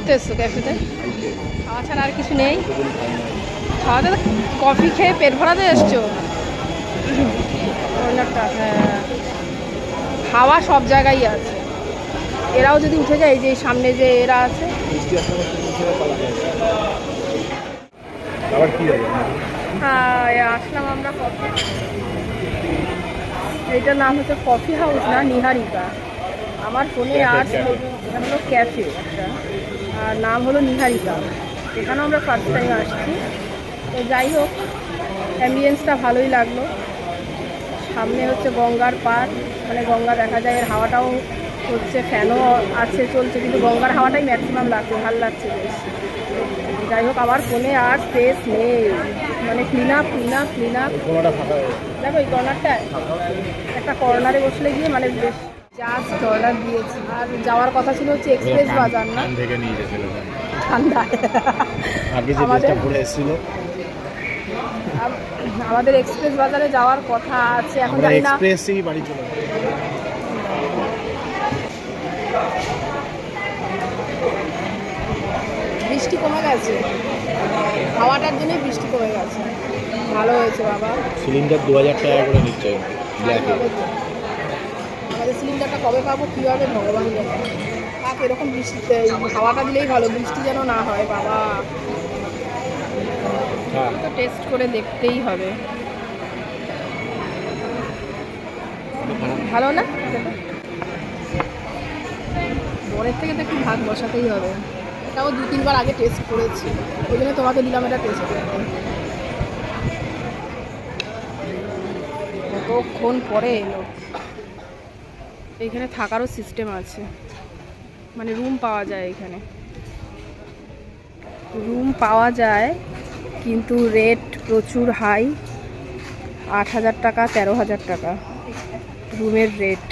করতে এসছো ক্যাফেতে? খাওয়া ছাড়া আর কিছু নেই? খাওয়াতে কফি খেয়ে পেট ভরাতে এসছো? হ্যাঁ, খাওয়া সব জায়গায় আছে। এরাও যদি উঠে যায়, এই যে সামনে যে এরা আছে, হ্যাঁ আসলাম আমরা কফি। এইটার নাম হচ্ছে কফি হাউস না নিহারিকা। আমার ফোনে আসলো, এখানে হলো ক্যাফে একটা, আর নাম হলো নিহারিকা। এখানেও আমরা ফার্স্ট টাইম আসছি। তো যাই হোক, অ্যাম্বিয়েন্সটা ভালোই লাগলো। সামনে হচ্ছে গঙ্গার পার, মানে গঙ্গা দেখা যায়, এর হাওয়াটাও হচ্ছে, ফ্যানও আছে চলছে, কিন্তু গঙ্গার হাওয়াটাই ম্যাক্সিমাম লাগছে, ভালো লাগছে বেশ। যাই হোক, আমার ফোনে আর স্পেস নেই, মানে ক্লিন আপ। দেখো এই কর্নারটায়, একটা কর্নারে বসলে গিয়ে মানে বেশ জাস্ট অর্ডার দিয়েছি। আর যাওয়ার কথা ছিল হচ্ছে এক্সপ্রেস বাজার না, ঠান্ডা আমাদের এক্সপ্রেস বাজারে যাওয়ার কথা আছে, এখন জানি না। বৃষ্টি কমে গেছে, হাওয়াটার জন্যই বৃষ্টি কমে গেছে, ভালো হয়েছে বাবা। সিলিন্ডার 2000 টাকা করে নিচ্ছে ব্ল্যাকে। আমাদের সিলিন্ডারটা কবে পাবো, কী হবে ভগবান জানে। থাক, এরকম বৃষ্টিতে হাওয়াটা দিলেই ভালো, বৃষ্টি যেন না হয় বাবা। তো টেস্ট করে দেখতেই হবে, ভালো না? পরের থেকে তো একটু ভাগ বসাতেই হবে। এটাও 2-3 বার আগে টেস্ট করেছি, ওই জন্য তোমাকে দিলাম এটা টেস্ট করতে। কতক্ষণ পরে এলো। এইখানে থাকারও সিস্টেম আছে, মানে রুম পাওয়া যায়, এখানে রুম পাওয়া যায়, কিন্তু রেট প্রচুর হাই। 8,000 টাকা, 13,000 টাকা রুমের রেট।